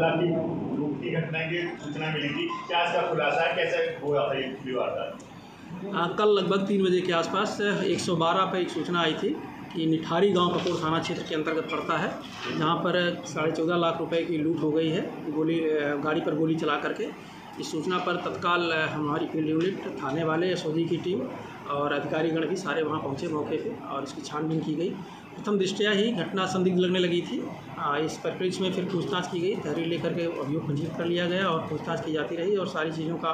लाख की लूट की घटना की सूचना मिली थी, क्या इसका खुलासा है, कैसे हुआ था ये वारदात? कल लगभग 3 बजे के आसपास 112 पर एक सूचना आई थी कि निठारी गांव कपूर थाना क्षेत्र के अंतर्गत पड़ता है, जहां पर 14.5 लाख रुपए की लूट हो गई है गाड़ी पर गोली चला करके। इस सूचना पर तत्काल हमारी फील्ड यूनिट, थाने वाले, एसओजी की टीम और अधिकारीगण भी सारे वहां पहुंचे मौके पे और इसकी छानबीन की गई। प्रथम दृष्टया ही घटना संदिग्ध लगने लगी थी। इस परिप्रेक्ष्य में फिर पूछताछ की गई, तहरीर लेकर के अभियोग पंजीकृत कर लिया गया और पूछताछ की जाती रही और सारी चीज़ों का,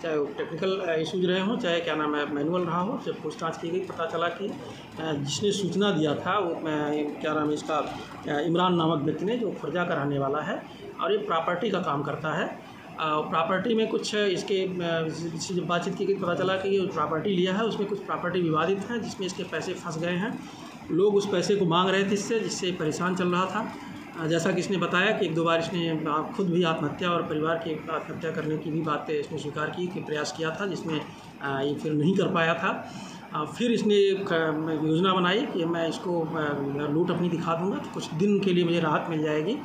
चाहे वो टेक्निकल इशूज रहे हों, चाहे क्या नाम है मैनुअल रहा हो, जब पूछताछ की गई पता चला कि जिसने सूचना दिया था वो क्या नाम है इसका इमरान नामक व्यक्ति ने, जो खुर्जा का रहने वाला है और ये प्रॉपर्टी का काम करता है। प्रॉपर्टी में कुछ इसके जब बातचीत की गई पता चला कि ये प्रॉपर्टी लिया है उसमें कुछ प्रॉपर्टी विवादित है, जिसमें इसके पैसे फंस गए हैं। लोग उस पैसे को मांग रहे थे जिससे परेशान चल रहा था। जैसा कि इसने बताया कि 1-2 बार इसने खुद भी आत्महत्या और परिवार की आत्महत्या करने की भी बात इसने स्वीकार की कि प्रयास किया था, जिसमें ये फिर नहीं कर पाया था। फिर इसने योजना बनाई कि मैं इसको लूट अपनी दिखा दूंगा तो कुछ दिन के लिए मुझे राहत मिल जाएगी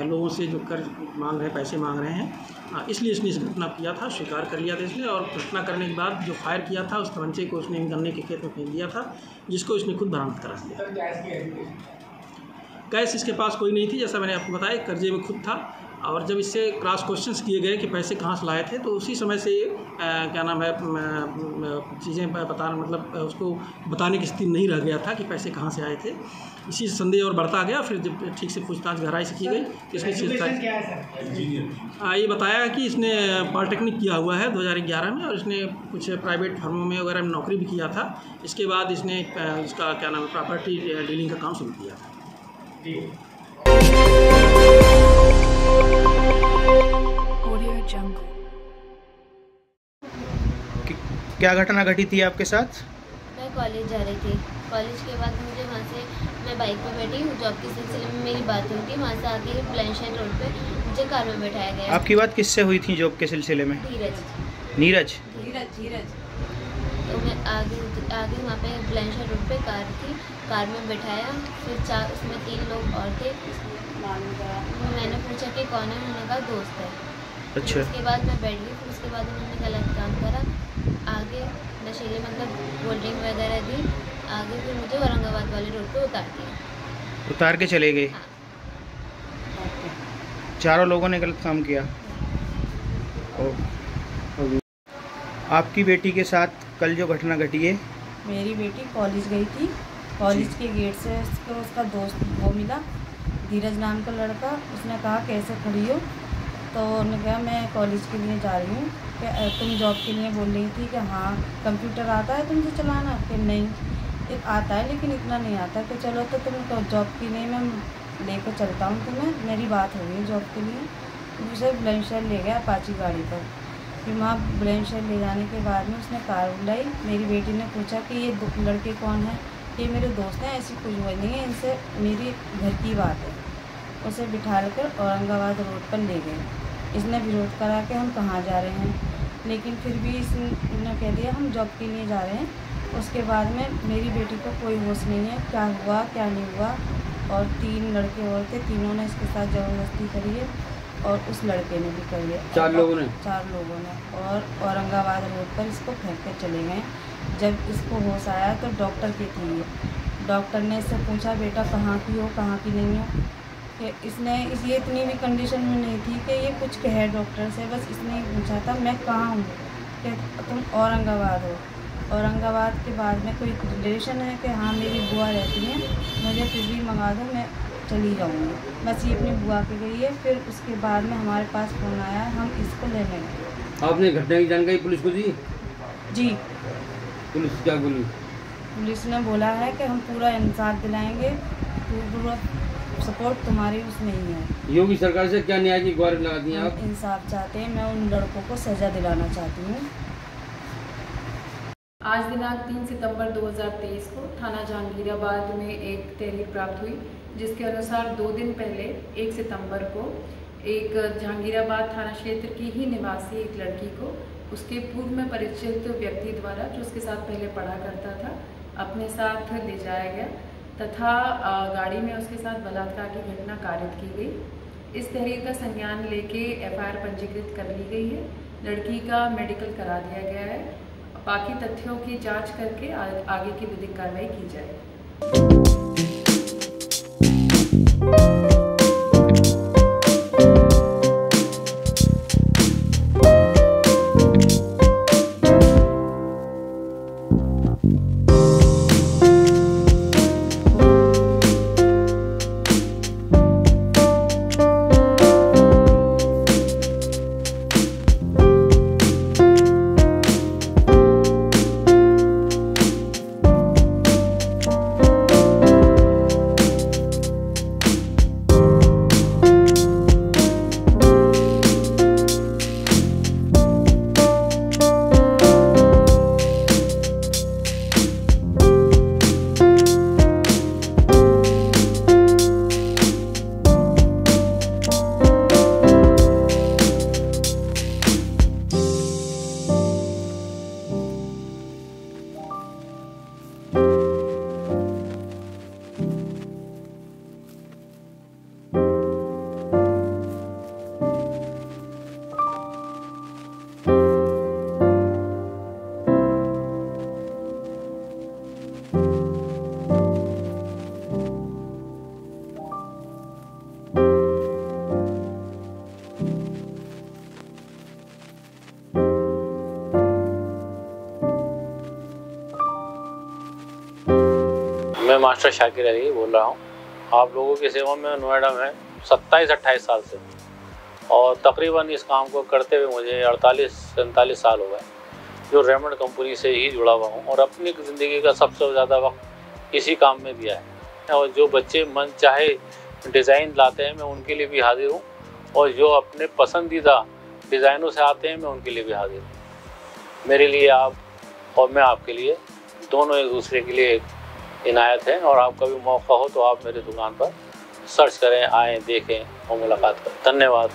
लोगों से जो कर्ज मांग रहे हैं, पैसे मांग रहे हैं। इसलिए इसने इस घटना किया था, स्वीकार कर लिया था इसने। और घटना करने के बाद जो फायर किया था उस तमंचे को उसने गन्ने के खेत में फेंक दिया था, जिसको इसने खुद बरामद करा दिया। कैश इसके पास कोई नहीं थी, जैसा मैंने आपको बताया, कर्जे में खुद था। और जब इससे क्रॉस क्वेश्चंस किए गए कि पैसे कहाँ से लाए थे, तो उसी समय से क्या नाम है चीज़ें बताना, मतलब उसको बताने की स्थिति नहीं रह गया था कि पैसे कहाँ से आए थे। इसी से संदेह और बढ़ता गया। फिर जब ठीक से पूछताछ गहराई से की गई तो इसने ये बताया कि इसने पॉलिटेक्निक किया हुआ है 2011 में और इसने कुछ प्राइवेट फर्मों में वगैरह में नौकरी भी किया था। इसके बाद इसने इसका क्या नाम है प्रॉपर्टी डीलिंग का काम शुरू किया था। क्या घटना घटी थी आपके साथ? मैं कॉलेज जा रही थी। कॉलेज के बाद मुझे वहाँ से, मैं बाइक पर बैठी, जॉब के सिलसिले में मेरी बात हुई थी। वहाँ से आके ब्लैंशेट रोड पे मुझे कार में बैठाया गया। आपकी बात किससे हुई थी जॉब के सिलसिले में? नीरज। तो मैं आगे वहाँ पे ब्लैंशेट रोड पे कार थी, कार में बैठाया। फिर उसमें 3 लोग और थे। मैंने पूछा कि कौन है, उन्होंने कहा दोस्त है। अच्छा। उसके बाद मैं बैठ गई। फिर उसके बाद उन्होंने गलत काम करा, आगे नशीले मतलब कोल्ड ड्रिंक वगैरह दी। आगे फिर मुझे औरंगाबाद वाले रोड पे उतार के चले गए। हाँ। चारों लोगों ने गलत काम किया। आपकी बेटी के साथ कल जो घटना घटी है? मेरी बेटी कॉलेज गई थी। कॉलेज के गेट से उसका दोस्त वो मिला, धीरज नाम का लड़का। उसने कहा कैसे खड़ी हो, तो उन्होंने कहा मैं कॉलेज के लिए जा रही हूँ। कि तुम जॉब के लिए बोल रही थी कि हाँ कंप्यूटर आता है तुमसे चलाना? कि नहीं, आता है लेकिन इतना नहीं आता। कि चलो तो तुम जॉब के लिए मैं लेकर चलता हूँ तुम्हें। मेरी बात हो गई जॉब के लिए। मुझे बुलंदशहर ले गया अपाची गाड़ी पर। फिर वहाँ बुलंदशहर ले जाने के बाद में उसने कार बुलाई। मेरी बेटी ने पूछा कि ये लड़के कौन है? ये मेरे दोस्त हैं। ऐसी कुछ वजह नहीं है, इनसे मेरी घर की बात है। उसे बिठा कर औरंगाबाद रोड पर ले गए। इसने विरोध करा कि हम कहाँ जा रहे हैं, लेकिन फिर भी इसने कह दिया हम जॉब के लिए जा रहे हैं। उसके बाद में मेरी बेटी को कोई होश नहीं है, क्या हुआ क्या नहीं हुआ। और 3 लड़के और थे, तीनों ने इसके साथ ज़बरदस्ती करी है और उस लड़के ने भी करी है। 4 लोगों ने। और औरंगाबाद रोड पर इसको फेंक कर चले गए। जब इसको होश आया तो डॉक्टर की थी। डॉक्टर ने इससे पूछा बेटा कहाँ की हो, कहाँ की नहीं हो। कि ये इतनी भी कंडीशन में नहीं थी कि ये कुछ कहे डॉक्टर से, बस इसने पूछा था मैं कहाँ हूँ। कि तुम औरंगाबाद हो। औरंगाबाद के बाद में कोई रिलेशन है कि हाँ मेरी बुआ रहती है, मुझे फिर भी मंगा दो, मैं चली जाऊँगी। बस ये अपनी बुआ के गई है। फिर उसके बाद में हमारे पास फ़ोन आया, हम इसको लेने गए। आपने घटना की जानकारी पुलिस को दी? जी। पुलिस क्या बोली? पुलिस ने बोला है कि हम पूरा इंसाफ दिलाएंगे, पूरा सपोर्ट तुम्हारी उसमें ही है। योगी सरकार से क्या न्याय की गुहार लगा दी आप? इंसाफ चाहते हैं। मैं उन लड़कों को सजा दिलाना चाहती हूँ। आज दिनांक 3 सितंबर 2023 को थाना जहांगीराबाद में एक तहरीर प्राप्त हुई, जिसके अनुसार 2 दिन पहले 1 सितंबर को एक जहांगीराबाद थाना क्षेत्र की ही निवासी एक लड़की को उसके पूर्व में परिचित व्यक्ति द्वारा, जो उसके साथ पहले पढ़ा करता था, अपने साथ ले जाया गया तथा गाड़ी में उसके साथ बलात्कार की घटना कारित की गई। इस तहरीर का संज्ञान लेके एफआईआर पंजीकृत कर ली गई है। लड़की का मेडिकल करा दिया गया है। बाकी तथ्यों की जांच करके आगे की विधिक कार्रवाई की जाएगी। मैं मास्टर शाकिर अली बोल रहा हूँ। आप लोगों की सेवा में नोएडा में 27-28 साल से, और तकरीबन इस काम को करते हुए मुझे 48-47 साल हो गए, जो रेमंड कंपनी से ही जुड़ा हुआ हूँ और अपनी ज़िंदगी का सबसे ज़्यादा वक्त इसी काम में दिया है। और जो बच्चे मन चाहे डिज़ाइन लाते हैं, मैं उनके लिए भी हाजिर हूँ, और जो अपने पसंदीदा डिज़ाइनों से आते हैं, मैं उनके लिए भी हाजिर हूँ। मेरे लिए आप और मैं आपके लिए दोनों एक दूसरे के लिए इनायत है, और आपका भी मौका हो तो आप मेरी दुकान पर सर्च करें, आएँ, देखें और मुलाकात करें। धन्यवाद।